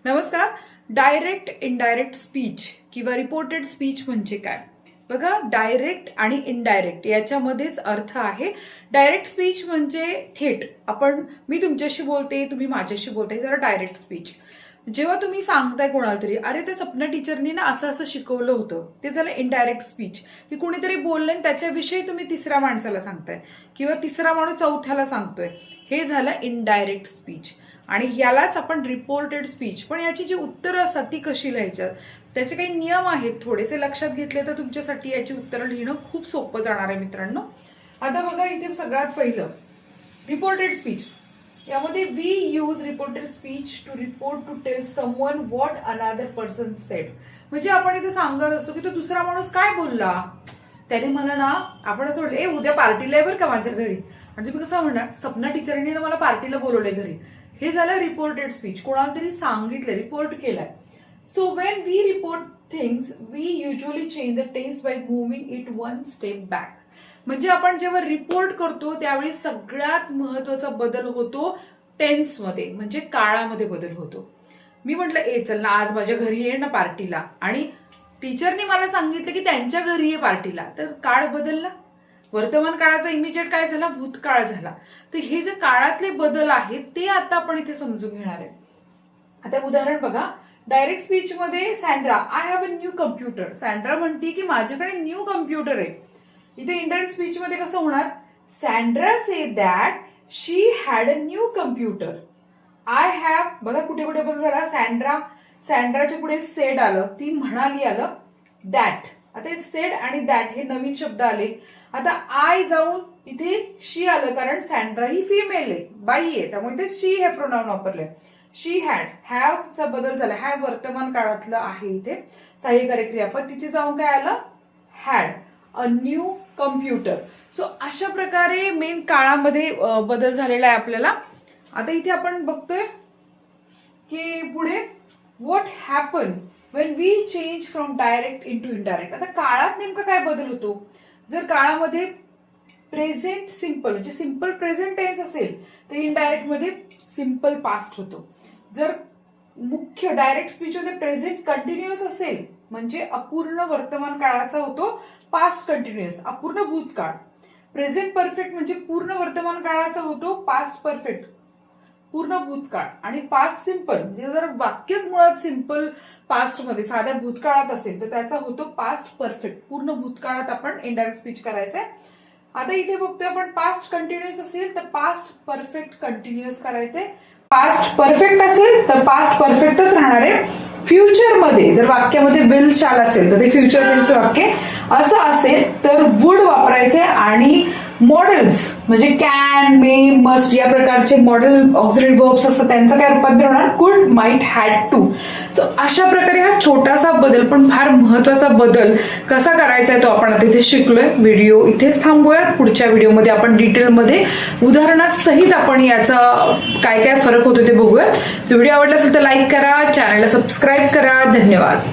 नमस्कार. Direct indirect speech किंवा reported speech म्हणजे काय? बघा, डायरेक्ट आणि इनडायरेक्ट याच्यामध्येच अर्थ आहे. डायरेक्ट स्पीच म्हणजे थेट मी तुमच्याशी बोलते, तुम्ही माझ्याशी बोलताय, जरा डायरेक्ट स्पीच. जेव्हा तुम्ही सांगताय कोणाला तरी, अरे ते सपना टीचरनी ना असं असं शिकवलं होतं, ते झालं इनडायरेक्ट स्पीच. की कोणीतरी बोललंय त्याच्याविषयी तुम्ही तिसऱ्या माणसाला सांगताय किंवा तिसरा माणूस चौथ्याला सांगतोय, हे झालं इनडायरेक्ट स्पीच. आणि यालाच आपण रिपोर्टेड स्पीच. पण याची जी उत्तरं असतात ती कशी लिहायची, त्याचे काही नियम आहेत, थोडेसे लक्षात घेतले तर तुमच्यासाठी याची उत्तरं लिहिणं खूप सोपं जाणार आहे मित्रांनो. आता बघा, इथे सगळ्यात पहिलं रिपोर्टेड स्पीच. यामध्ये we use reported speech to report to tell someone what another person said. म्हणजे आपण इथे सांगत असतो की तो दुसरा माणूस काय बोलला, त्याने मला ना, आपण असं म्हटलं, ए उद्या पार्टीला आहे बरं का माझ्या घरी, आणि तुम्ही कसं म्हणणार, सपना टीचरने मला पार्टीला बोलवलंय घरी. हे झालं रिपोर्टेड स्पीच. कोणाला तरी सांगितलं, रिपोर्ट केलाय. So when we report things we usually change the tense by moving it one step back. म्हणजे आपण जेव्हा रिपोर्ट करतो त्यावेळी सगळ्यात महत्वाचा बदल होतो टेन्समध्ये, म्हणजे काळामध्ये बदल होतो. मी म्हटलं, ए चल ना आज माझ्या घरी ये ना पार्टीला, आणि टीचरनी मला सांगितलं की त्यांच्या घरी ये पार्टीला, तर काळ बदलला. वर्तमान काळाचा इमिजिएट काय झाला, भूतकाळ झाला. तर हे जे काळातले बदल आहेत ते आता आपण इथे समजून घेणार आहे. आता उदाहरण बघा, डायरेक्ट स्पीच मध्ये Sandra, I have a new computer. Sandra म्हणते की माझ्याकडे न्यू कम्प्युटर आहे. इथे इंडायरेक्ट स्पीच मध्ये कसं होणार, Sandra say that she had a new computer. I have, बघा कुठे कुठे बदल झाला. सँड्राच्या पुढे सेड आलं, ती म्हणाली आलं. दॅट, आता सेड आणि दॅट हे नवीन शब्द आले. आता आय जाऊन इथे शी आलं, कारण सँड्रा ही फिमेल आहे, बाई आहे, त्यामुळे इथे शी हे प्रोनाउन वापरले. शी हॅड, हॅव चा बदल झाला. हॅव वर्तमान काळातलं आहे, इथे सहाय्यकारी क्रियापद. तिथे जाऊन काय आलं, had a new computer. So अशा प्रकारे मेन काळामध्ये बदल झालेला आहे आपल्याला. आता इथे आपण बघतोय की पुढे what happen when we change from direct into indirect. आता काळात नेमका काय बदल होतो. जर काळामध्ये प्रेझेंट सिंपल म्हणजे सिंपल प्रेझेंट टेन्स असेल तर इनडायरेक्ट मध्ये सिंपल पास्ट होतो. जर मुख्य डायरेक्ट स्पीच मध्ये प्रेझेंट कंटिन्युअस असेल म्हणजे अपूर्ण वर्तमान काळाचा होतो पास्ट कंटिन्युअस, अपूर्ण भूतकाळ. प्रेझेंट परफेक्ट म्हणजे पूर्ण वर्तमान काळाचा होतो पास्ट परफेक्ट, पूर्ण भूतकाळ. आणि पास्ट सिंपल म्हणजे जर वाक्यच मुळात सिंपल पास्ट मध्ये साध्या भूतकाळात असेल तर त्याचा होतो पास्ट परफेक्ट. पूर्ण भूतकाळात आपण इनडायरेक्ट स्पीच करायचंय. आता इथे बघतोय आपण पास्ट कंटिन्युअस असेल तर पास्ट परफेक्ट कंटिन्युअस करायचंय. पास्ट परफेक्ट असेल तर पास्ट परफेक्टच राहणार आहे. फ्युचर मध्ये जर वाक्यामध्ये विल शाल असेल तर ते फ्युचर टेन्स वाक्य असं असेल तर वुड वापरायचे. आणि मॉडेल्स म्हणजे कॅन, मे, मस्ट या प्रकारचे मॉडेल ऑक्झिलरी वर्ब्स असतात, त्यांचं काय रूपांतर होणार, कुड, माइट, हॅड टू. सो अशा प्रकारे हा छोटासा बदल पण फार महत्वाचा बदल कसा करायचा आहे तो आपण आता इथे शिकलोय. व्हिडिओ इथेच थांबूया. पुढच्या व्हिडिओमध्ये आपण डिटेलमध्ये उदाहरणासहित आपण याचा काय काय फरक होतो ते बघूया. व्हिडिओ आवडला असेल तर लाईक करा, चॅनलला सबस्क्राईब करा. धन्यवाद.